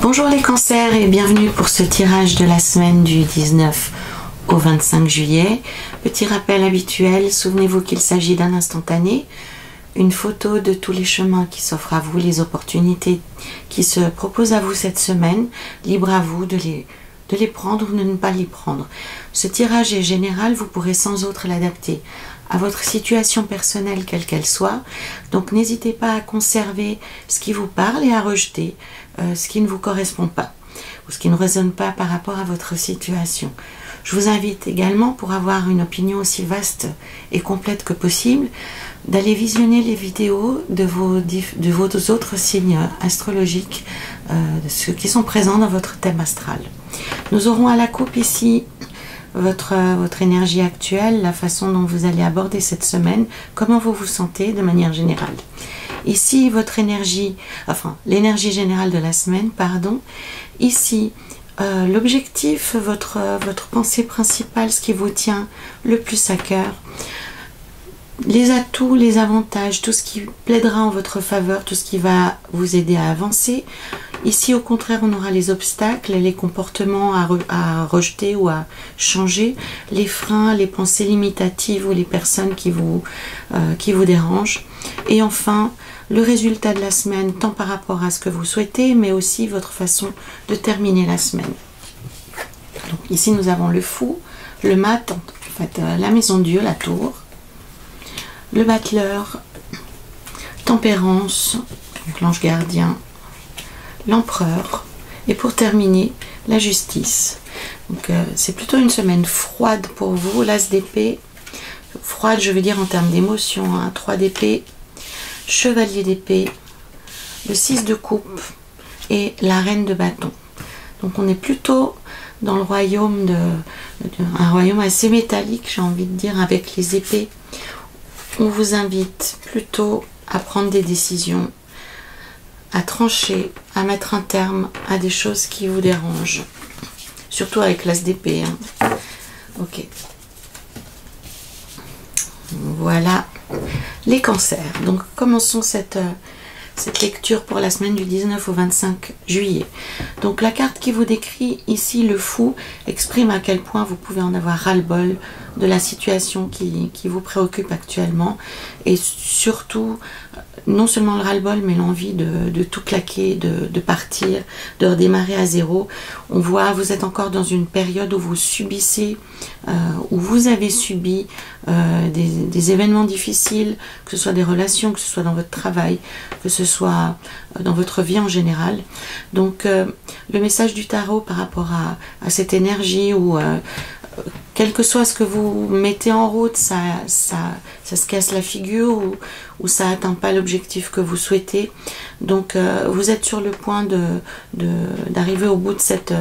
Bonjour les cancers et bienvenue pour ce tirage de la semaine du 19 au 25 juillet. Petit rappel habituel, souvenez-vous qu'il s'agit d'un instantané, une photo de tous les chemins qui s'offrent à vous, les opportunités qui se proposent à vous cette semaine, libre à vous de les prendre ou de ne pas les prendre. Ce tirage est général, vous pourrez sans autre l'adapter à votre situation personnelle quelle qu'elle soit, donc n'hésitez pas à conserver ce qui vous parle et à rejeter ce qui ne vous correspond pas ou ce qui ne résonne pas par rapport à votre situation. Je vous invite également, pour avoir une opinion aussi vaste et complète que possible, d'aller visionner les vidéos de vos autres signes astrologiques, ceux qui sont présents dans votre thème astral. Nous aurons à la coupe ici votre énergie actuelle, la façon dont vous allez aborder cette semaine, comment vous vous sentez de manière générale. Ici, votre énergie, enfin l'énergie générale de la semaine, pardon. Ici, l'objectif, votre pensée principale, ce qui vous tient le plus à cœur, les atouts, les avantages, tout ce qui plaidera en votre faveur, tout ce qui va vous aider à avancer. Ici, au contraire, on aura les obstacles, les comportements à rejeter ou à changer, les freins, les pensées limitatives ou les personnes qui vous dérangent. Et enfin, le résultat de la semaine, tant par rapport à ce que vous souhaitez, mais aussi votre façon de terminer la semaine. Donc ici, nous avons le fou, le mat, en fait, la maison Dieu, la tour, le battleur, tempérance, l'ange gardien, l'empereur, et pour terminer, la justice. Donc c'est plutôt une semaine froide pour vous, l'as d'épée, froide je veux dire en termes d'émotion, hein, 3 d'épée, chevalier d'épée, le 6 de coupe et la reine de bâton. Donc on est plutôt dans le royaume un royaume assez métallique, j'ai envie de dire, avec les épées. On vous invite plutôt à prendre des décisions, à trancher, à mettre un terme à des choses qui vous dérangent. Surtout avec l'as d'épée. Hein. Ok. Voilà les cancers. Donc commençons cette lecture pour la semaine du 19 au 25 juillet. Donc la carte qui vous décrit ici, le fou, exprime à quel point vous pouvez en avoir ras-le-bol de la situation qui vous préoccupe actuellement, et surtout non seulement le ras-le-bol mais l'envie de tout claquer, de partir, de redémarrer à zéro. On voit, vous êtes encore dans une période où vous subissez, où vous avez subi des événements difficiles, que ce soit des relations, que ce soit dans votre travail, que ce soit dans votre vie en général. Donc le message du tarot par rapport à cette énergie où quel que soit ce que vous mettez en route, ça se casse la figure ou ça n'atteint pas l'objectif que vous souhaitez. Donc vous êtes sur le point d'arriver au bout de cette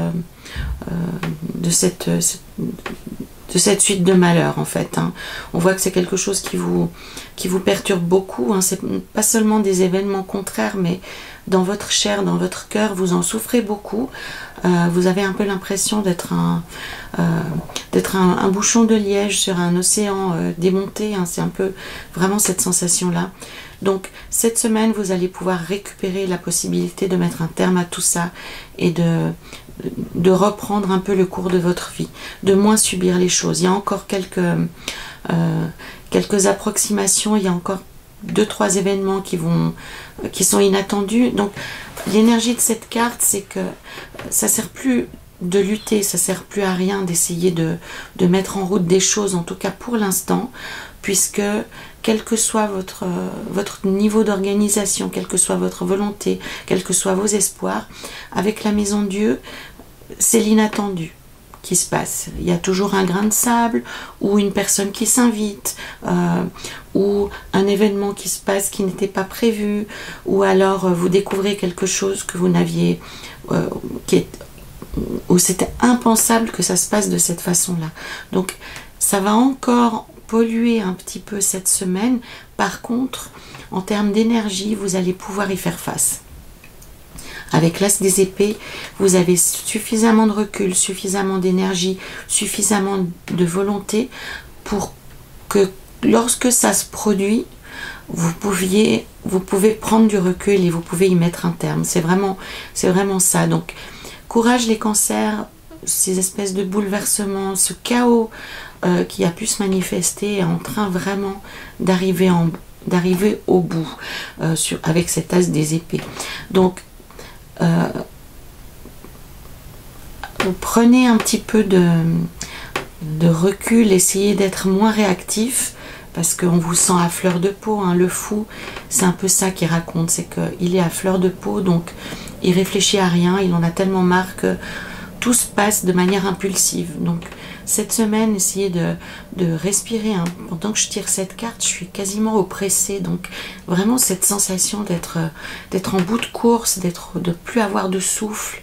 suite de malheurs en fait. Hein. On voit que c'est quelque chose qui vous perturbe beaucoup. Hein. C'est pas seulement des événements contraires, mais dans votre chair, dans votre cœur, vous en souffrez beaucoup. Vous avez un peu l'impression d'être un bouchon de liège sur un océan démonté. Hein. C'est un peu vraiment cette sensation-là. Donc cette semaine, vous allez pouvoir récupérer la possibilité de mettre un terme à tout ça et de reprendre un peu le cours de votre vie, de moins subir les choses. Il y a encore quelques approximations, il y a encore 2-3 événements qui sont inattendus. Donc l'énergie de cette carte, c'est que ça sert plus de lutter, ça sert plus à rien d'essayer de mettre en route des choses, en tout cas pour l'instant, puisque quel que soit votre niveau d'organisation, quelle que soit votre volonté, quels que soient vos espoirs, avec la maison Dieu, c'est l'inattendu qui se passe. Il y a toujours un grain de sable ou une personne qui s'invite ou un événement qui se passe qui n'était pas prévu, ou alors vous découvrez quelque chose que vous n'aviez où c'était impensable que ça se passe de cette façon-là. Donc ça va encore polluer un petit peu cette semaine. Par contre, en termes d'énergie, vous allez pouvoir y faire face. Avec l'as des épées, vous avez suffisamment de recul, suffisamment d'énergie, suffisamment de volonté pour que lorsque ça se produit, vous pouvez prendre du recul et vous pouvez y mettre un terme. C'est vraiment ça. Donc, courage les cancers, ces espèces de bouleversements, ce chaos qui a pu se manifester est en train vraiment d'arriver au bout avec cet as des épées. Donc, prenez un petit peu de recul, essayez d'être moins réactif, parce qu'on vous sent à fleur de peau, hein. Le fou, c'est un peu ça qu'il raconte, c'est qu'il est à fleur de peau, donc il réfléchit à rien, il en a tellement marre que tout se passe de manière impulsive. Donc cette semaine, essayez de respirer, hein. Pendant que je tire cette carte, je suis quasiment oppressée, donc vraiment cette sensation d'être en bout de course, de plus avoir de souffle,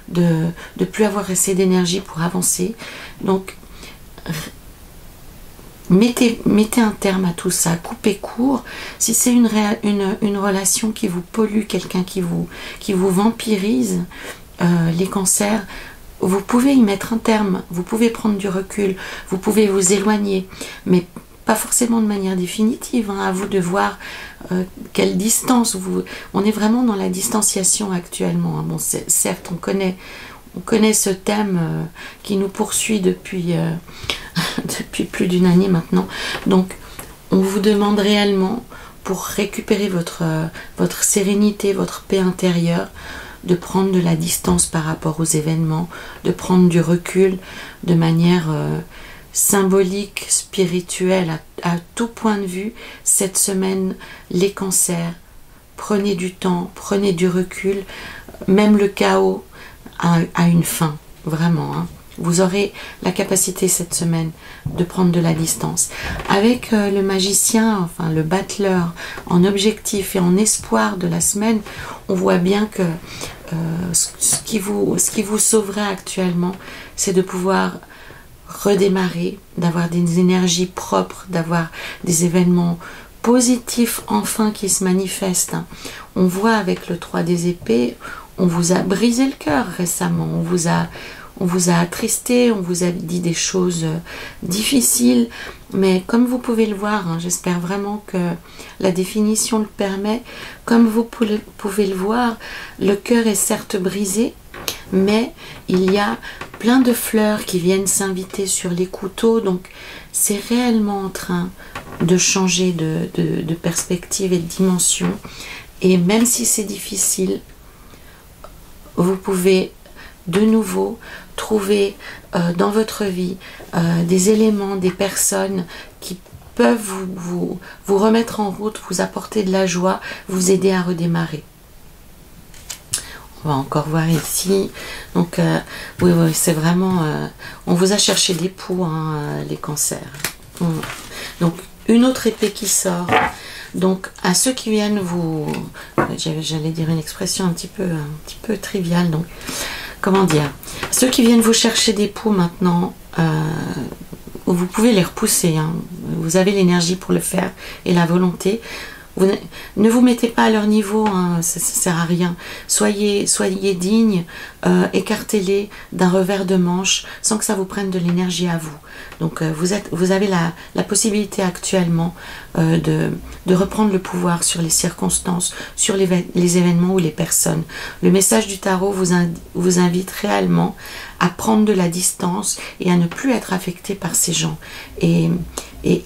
de plus avoir assez d'énergie pour avancer. Donc mettez un terme à tout ça, coupez court. Si c'est une relation qui vous pollue, quelqu'un qui vous vampirise, les cancers, vous pouvez y mettre un terme, vous pouvez prendre du recul, vous pouvez vous éloigner, mais pas forcément de manière définitive, hein. À vous de voir quelle distance on est vraiment dans la distanciation actuellement, hein. Bon, certes, on connaît ce thème qui nous poursuit depuis plus d'une année maintenant. Donc, on vous demande réellement, pour récupérer votre sérénité, votre paix intérieure, de prendre de la distance par rapport aux événements, de prendre du recul de manière symbolique, spirituelle, à tout point de vue. Cette semaine, les cancers, prenez du temps, prenez du recul, même le chaos a une fin, vraiment, hein. Vous aurez la capacité cette semaine de prendre de la distance. Avec le magicien, enfin le battleur, en objectif et en espoir de la semaine, on voit bien que ce qui vous sauverait actuellement, c'est de pouvoir redémarrer, d'avoir des énergies propres, d'avoir des événements positifs enfin qui se manifestent. On voit avec le 3 des épées, on vous a brisé le cœur récemment, on vous a attristé, on vous a dit des choses difficiles, mais comme vous pouvez le voir, hein, j'espère vraiment que la définition le permet, comme vous pouvez le voir, le cœur est certes brisé, mais il y a plein de fleurs qui viennent s'inviter sur les couteaux, donc c'est réellement en train de changer de perspective et de dimension, et même si c'est difficile, vous pouvez de nouveau trouver dans votre vie des éléments, des personnes qui peuvent vous remettre en route, vous apporter de la joie, vous aider à redémarrer. On va encore voir ici. Donc oui, c'est vraiment on vous a cherché des poux, hein, les cancers. Donc une autre épée qui sort. Donc à ceux qui viennent vous, j'allais dire une expression un petit peu triviale, donc comment dire, ceux qui viennent vous chercher des poux maintenant, vous pouvez les repousser, hein. Vous avez l'énergie pour le faire et la volonté. Ne vous mettez pas à leur niveau, hein, ça ne sert à rien. Soyez dignes, écartez-les d'un revers de manche sans que ça vous prenne de l'énergie à vous. Donc vous avez la possibilité actuellement de reprendre le pouvoir sur les circonstances, sur les événements ou les personnes. Le message du tarot vous invite réellement à prendre de la distance et à ne plus être affecté par ces gens. Et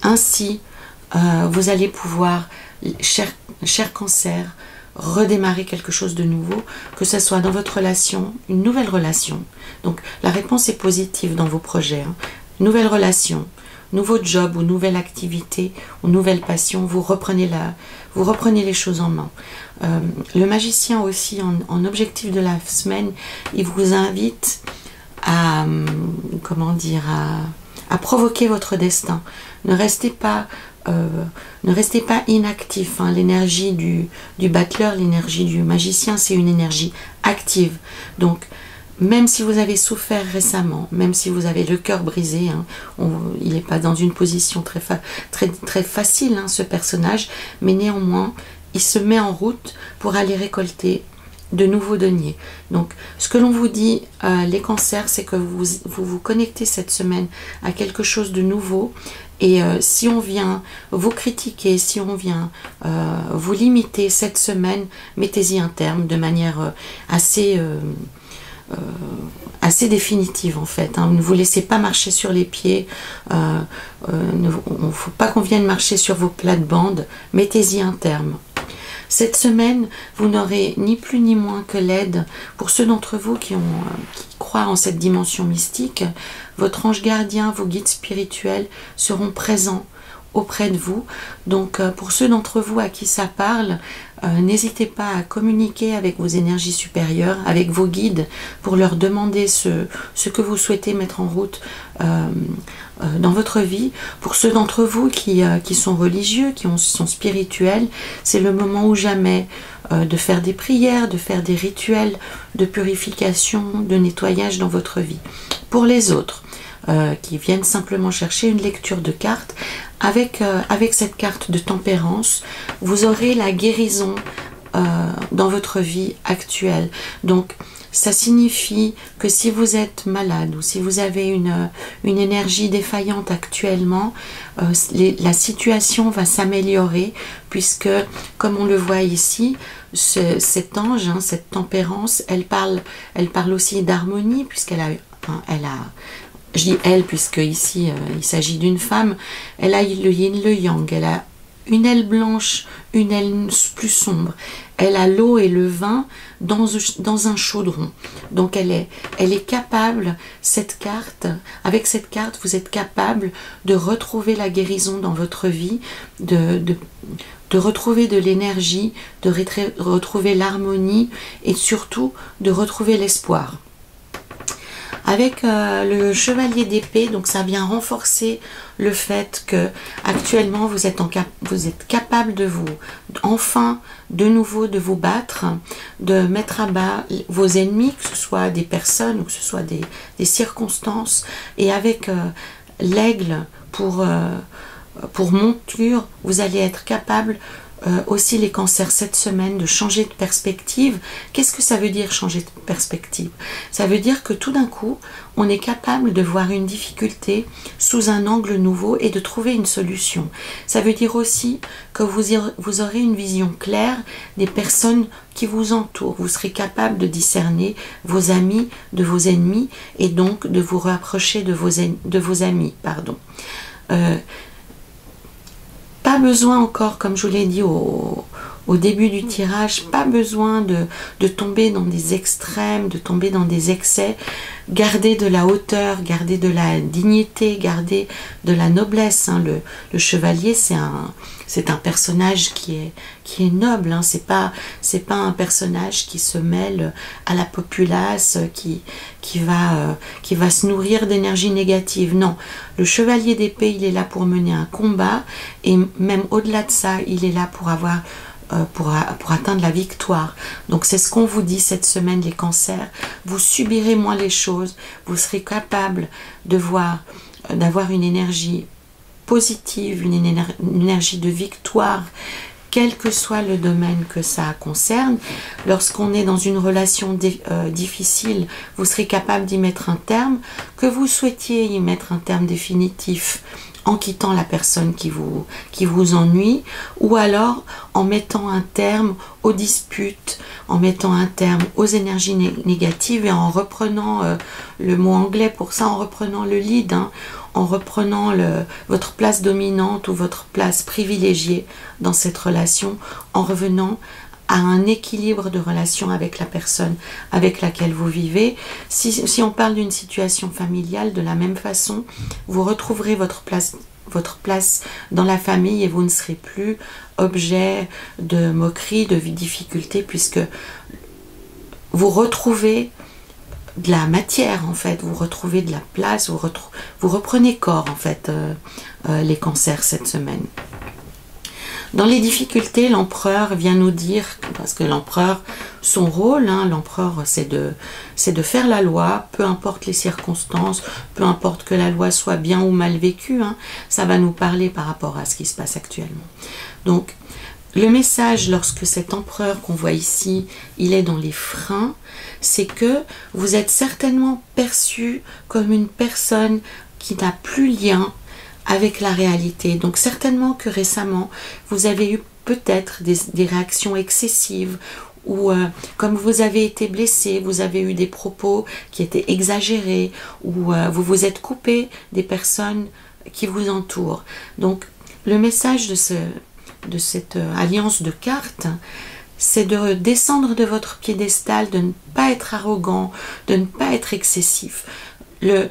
ainsi, vous allez pouvoir, cher cancer, redémarrer quelque chose de nouveau, que ce soit dans votre relation, une nouvelle relation. Donc la réponse est positive dans vos projets, hein. Nouvelle relation, nouveau job ou nouvelle activité ou nouvelle passion, vous reprenez les choses en main. Le magicien aussi, en objectif de la semaine, il vous invite à, comment dire, à provoquer votre destin. Ne restez pas inactif, hein. L'énergie du battleur, l'énergie du magicien, c'est une énergie active. Donc, même si vous avez souffert récemment, même si vous avez le cœur brisé, hein, il n'est pas dans une position très facile, hein, ce personnage, mais néanmoins, il se met en route pour aller récolter de nouveaux deniers. Donc, ce que l'on vous dit, les cancers, c'est que vous connectez cette semaine à quelque chose de nouveau. Et si on vient vous critiquer, si on vient vous limiter cette semaine, mettez-y un terme de manière assez définitive en fait. Hein. Ne vous laissez pas marcher sur les pieds. Il ne faut pas qu'on vienne marcher sur vos plates-bandes. Mettez-y un terme. Cette semaine, vous n'aurez ni plus ni moins que l'aide pour ceux d'entre vous qui croient en cette dimension mystique. Votre ange gardien, vos guides spirituels seront présents auprès de vous. Donc pour ceux d'entre vous à qui ça parle, n'hésitez pas à communiquer avec vos énergies supérieures, avec vos guides, pour leur demander ce que vous souhaitez mettre en route dans votre vie. Pour ceux d'entre vous qui sont religieux, qui sont spirituels, c'est le moment ou jamais de faire des prières, de faire des rituels de purification, de nettoyage dans votre vie. Pour les autres, qui viennent simplement chercher une lecture de cartes, avec cette carte de tempérance, vous aurez la guérison dans votre vie actuelle. Donc, ça signifie que si vous êtes malade ou si vous avez une énergie défaillante actuellement, la situation va s'améliorer puisque, comme on le voit ici, cet ange, hein, cette tempérance, elle parle aussi d'harmonie puisqu'elle a je dis elle puisque ici il s'agit d'une femme, elle a le yin, le yang, elle a une aile blanche, une aile plus sombre, elle a l'eau et le vin dans un chaudron. Donc elle est capable, avec cette carte, vous êtes capable de retrouver la guérison dans votre vie, de retrouver de l'énergie, de retrouver l'harmonie et surtout de retrouver l'espoir. Avec le chevalier d'épée, donc ça vient renforcer le fait que actuellement vous êtes capable enfin de nouveau de vous battre, de mettre à bas vos ennemis, que ce soit des personnes ou que ce soit des circonstances, et avec l'aigle pour monture, vous allez être capable aussi les cancers cette semaine de changer de perspective. Qu'est-ce que ça veut dire changer de perspective? Ça veut dire que tout d'un coup on est capable de voir une difficulté sous un angle nouveau et de trouver une solution. Ça veut dire aussi que vous aurez une vision claire des personnes qui vous entourent. Vous serez capable de discerner vos amis de vos ennemis et donc de vous rapprocher de vos amis. Pas besoin encore, comme je vous l'ai dit au début du tirage, pas besoin de tomber dans des extrêmes, de tomber dans des excès. Gardez de la hauteur, gardez de la dignité, gardez de la noblesse. Hein. Le chevalier, c'est un personnage qui est noble. Hein. C'est pas un personnage qui se mêle à la populace, qui va se nourrir d'énergie négative. Non, le chevalier d'épée, il est là pour mener un combat et même au-delà de ça, il est là pour atteindre la victoire. Donc c'est ce qu'on vous dit cette semaine, les cancers. Vous subirez moins les choses, vous serez capable d'avoir une énergie positive, une énergie de victoire, quel que soit le domaine que ça concerne. Lorsqu'on est dans une relation difficile, vous serez capable d'y mettre un terme, que vous souhaitiez y mettre un terme définitif en quittant la personne qui vous ennuie, ou alors en mettant un terme aux disputes, en mettant un terme aux énergies négatives et en reprenant le mot anglais pour ça, en reprenant le lead, hein, en reprenant votre place dominante ou votre place privilégiée dans cette relation, en revenant à un équilibre de relation avec la personne avec laquelle vous vivez. Si on parle d'une situation familiale, de la même façon, vous retrouverez votre place dans la famille et vous ne serez plus objet de moquerie, de difficulté, puisque vous retrouvez de la matière en fait, vous retrouvez de la place, vous reprenez corps en fait, les cancers cette semaine. Dans les difficultés, l'empereur vient nous dire, parce que l'empereur, son rôle, hein, l'empereur, c'est de faire la loi, peu importe les circonstances, peu importe que la loi soit bien ou mal vécue, hein, ça va nous parler par rapport à ce qui se passe actuellement. Donc, le message, lorsque cet empereur qu'on voit ici, il est dans les freins, c'est que vous êtes certainement perçu comme une personne qui n'a plus lien avec la réalité. Donc certainement que récemment, vous avez eu peut-être des réactions excessives, ou comme vous avez été blessé, vous avez eu des propos qui étaient exagérés, ou vous vous êtes coupé des personnes qui vous entourent. Donc le message de cette alliance de cartes, c'est de descendre de votre piédestal, de ne pas être arrogant, de ne pas être excessif. Le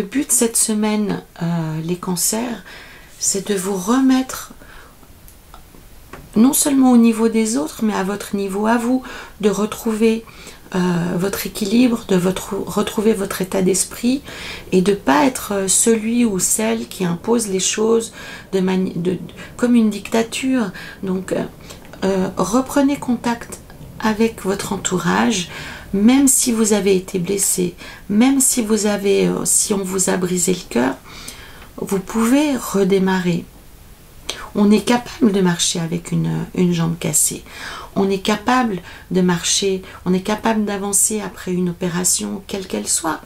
but cette semaine, les cancers, c'est de vous remettre non seulement au niveau des autres, mais à votre niveau à vous, de retrouver votre équilibre, de retrouver votre état d'esprit et de ne pas être celui ou celle qui impose les choses comme une dictature. Donc, reprenez contact avec votre entourage, même si vous avez été blessé, même si on vous a brisé le cœur, vous pouvez redémarrer. On est capable de marcher avec une jambe cassée. On est capable de marcher, on est capable d'avancer après une opération, quelle qu'elle soit.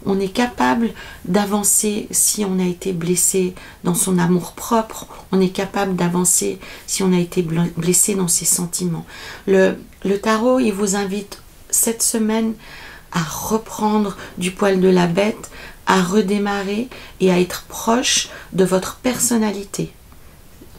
On est capable d'avancer si on a été blessé dans son amour-propre. On est capable d'avancer si on a été blessé dans ses sentiments. Le tarot, il vous invite cette semaine à reprendre du poil de la bête, à redémarrer et à être proche de votre personnalité.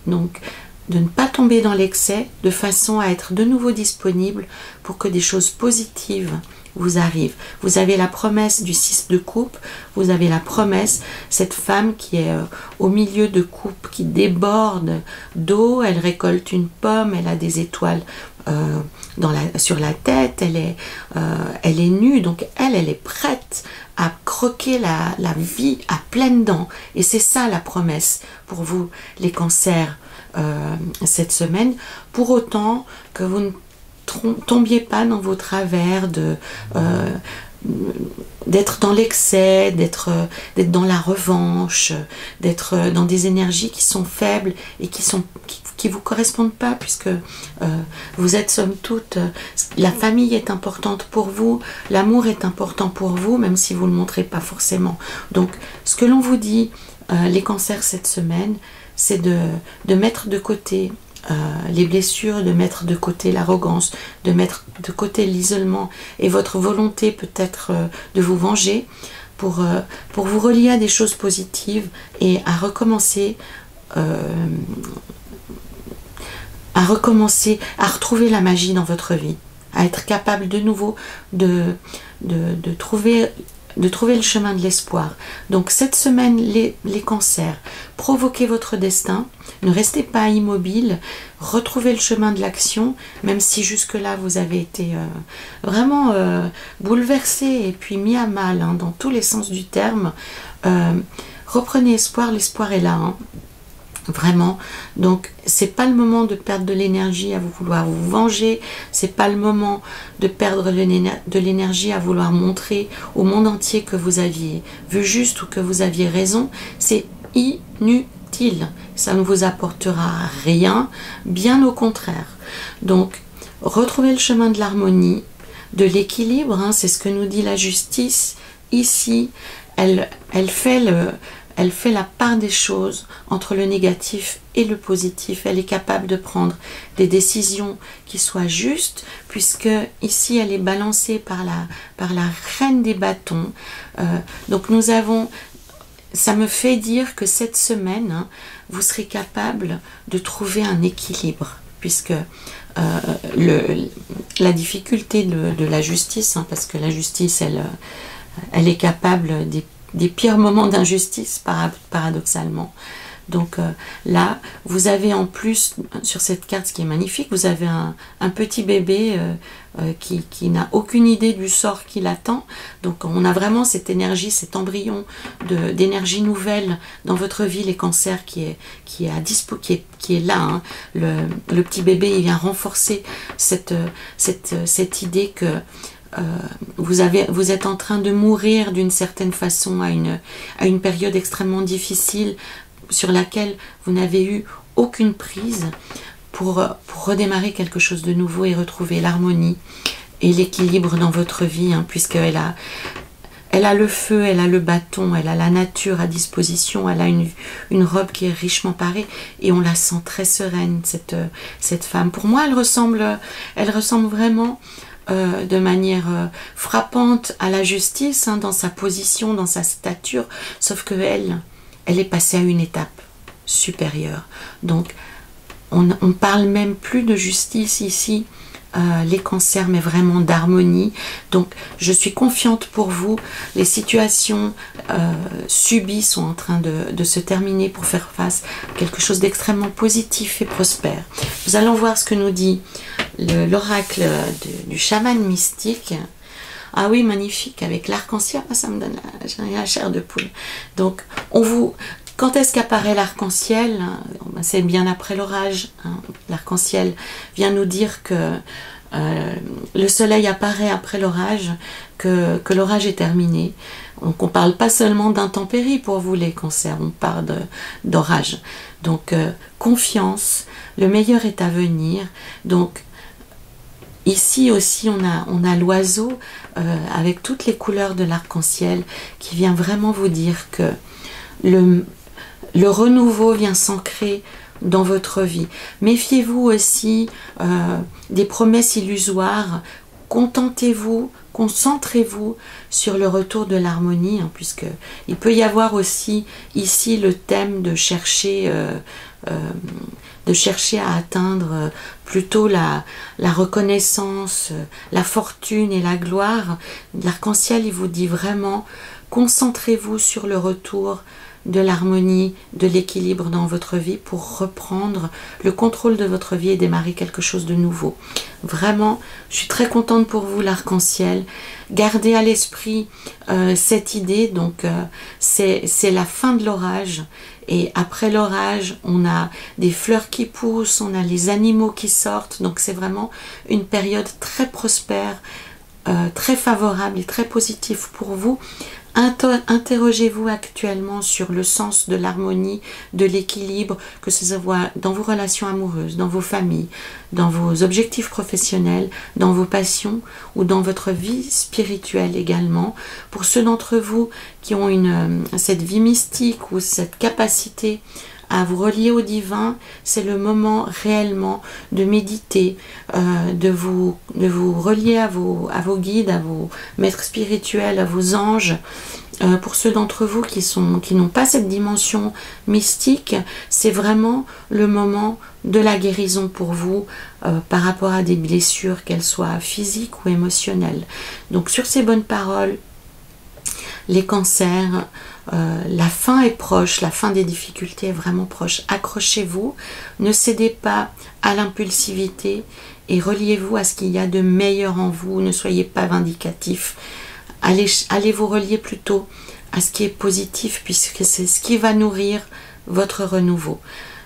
Donc, de ne pas tomber dans l'excès, de façon à être de nouveau disponible pour que des choses positives vous arrivent. Vous avez la promesse du 6 de coupe, vous avez la promesse, cette femme qui est au milieu de coupe, qui déborde d'eau, elle récolte une pomme, elle a des étoiles sur la tête, elle est nue, donc elle est prête à croquer la vie à pleines dents. Et c'est ça la promesse pour vous, les cancers, cette semaine. Pour autant que vous ne tombiez pas dans vos travers d'être dans l'excès, d'être dans la revanche, d'être dans des énergies qui sont faibles et qui vous correspondent pas, puisque vous êtes somme toute, la famille est importante pour vous, l'amour est important pour vous, même si vous ne le montrez pas forcément. Donc ce que l'on vous dit, les cancers cette semaine, c'est de mettre de côté les blessures, de mettre de côté l'arrogance, de mettre de côté l'isolement et votre volonté peut-être de vous venger pour vous relier à des choses positives et à recommencer, à retrouver la magie dans votre vie, à être capable de nouveau de trouver le chemin de l'espoir. Donc cette semaine, les cancers, provoquez votre destin, ne restez pas immobile, retrouvez le chemin de l'action, même si jusque-là vous avez été vraiment bouleversé et puis mis à mal, hein, dans tous les sens du terme. Reprenez espoir, l'espoir est là, hein. Vraiment, donc c'est pas le moment de perdre de l'énergie à vouloir vous venger, c'est pas le moment de perdre de l'énergie à vouloir montrer au monde entier que vous aviez vu juste ou que vous aviez raison. C'est inutile, ça ne vous apportera rien, bien au contraire. Donc retrouvez le chemin de l'harmonie, de l'équilibre, hein, c'est ce que nous dit la justice ici. Elle fait la part des choses entre le négatif et le positif. Elle est capable de prendre des décisions qui soient justes, puisque ici elle est balancée par la reine des bâtons. Donc ça me fait dire que cette semaine, hein, vous serez capable de trouver un équilibre, puisque la difficulté de la justice, hein, parce que la justice, elle est capable des pires moments d'injustice, paradoxalement. Donc là, vous avez en plus, sur cette carte, ce qui est magnifique, vous avez un petit bébé qui n'a aucune idée du sort qui l'attend. Donc on a vraiment cette énergie, cet embryon d'énergie nouvelle dans votre vie, les cancers, qui est là, hein. Le petit bébé, il vient renforcer cette idée que vous êtes en train de mourir d'une certaine façon à une période extrêmement difficile sur laquelle vous n'avez eu aucune prise. pour redémarrer quelque chose de nouveau et retrouver l'harmonie et l'équilibre dans votre vie, hein, puisqu'elle a le feu, elle a le bâton, elle a la nature à disposition, elle a une robe qui est richement parée et on la sent très sereine, cette femme. Pour moi, elle ressemble vraiment de manière frappante à la justice, hein, dans sa position, dans sa stature, sauf que elle est passée à une étape supérieure. Donc, on parle même plus de justice ici, les cancers, mais vraiment d'harmonie. Donc je suis confiante pour vous, les situations subies sont en train de se terminer pour faire face à quelque chose d'extrêmement positif et prospère. Nous allons voir ce que nous dit l'oracle du chaman mystique. Ah oui, magnifique, avec l'arc-en-ciel, ça me donne la chair de poule. Donc quand est-ce qu'apparaît l'arc-en-ciel? C'est bien après l'orage. Hein. L'arc-en-ciel vient nous dire que le soleil apparaît après l'orage, que l'orage est terminé. Donc on ne parle pas seulement d'intempéries pour vous les cancers, on parle d'orage. Donc confiance, le meilleur est à venir. Donc ici aussi on a l'oiseau avec toutes les couleurs de l'arc-en-ciel qui vient vraiment vous dire que le renouveau vient s'ancrer dans votre vie. Méfiez-vous aussi des promesses illusoires. Contentez-vous, concentrez-vous sur le retour de l'harmonie, hein, puisque il peut y avoir aussi ici le thème de chercher à atteindre plutôt la reconnaissance, la fortune et la gloire. L'arc-en-ciel, il vous dit vraiment, concentrez-vous sur le retour de l'harmonie, de l'équilibre dans votre vie pour reprendre le contrôle de votre vie et démarrer quelque chose de nouveau. Vraiment, je suis très contente pour vous, l'arc-en-ciel. Gardez à l'esprit cette idée, donc c'est la fin de l'orage. Et après l'orage, on a des fleurs qui poussent, on a les animaux qui sortent. Donc c'est vraiment une période très prospère, très favorable et très positive pour vous. Interrogez-vous actuellement sur le sens de l'harmonie, de l'équilibre, que ce soit dans vos relations amoureuses, dans vos familles, dans vos objectifs professionnels, dans vos passions ou dans votre vie spirituelle également. Pour ceux d'entre vous qui ont cette vie mystique ou cette capacité à vous relier au divin, c'est le moment réellement de méditer, de vous relier à vos guides, à vos maîtres spirituels, à vos anges. Pour ceux d'entre vous qui n'ont pas cette dimension mystique, c'est vraiment le moment de la guérison pour vous par rapport à des blessures, qu'elles soient physiques ou émotionnelles. Donc sur ces bonnes paroles, les cancers, la fin est proche, la fin des difficultés est vraiment proche. Accrochez-vous, ne cédez pas à l'impulsivité et reliez-vous à ce qu'il y a de meilleur en vous. Ne soyez pas vindicatif. Allez vous relier plutôt à ce qui est positif, puisque c'est ce qui va nourrir votre renouveau.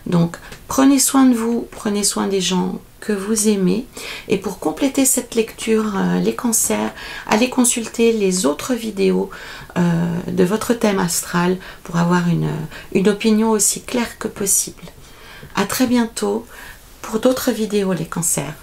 Donc prenez soin de vous, prenez soin des gens que vous aimez. Et pour compléter cette lecture, les cancers, allez consulter les autres vidéos de votre thème astral pour avoir une opinion aussi claire que possible. À très bientôt pour d'autres vidéos, les cancers.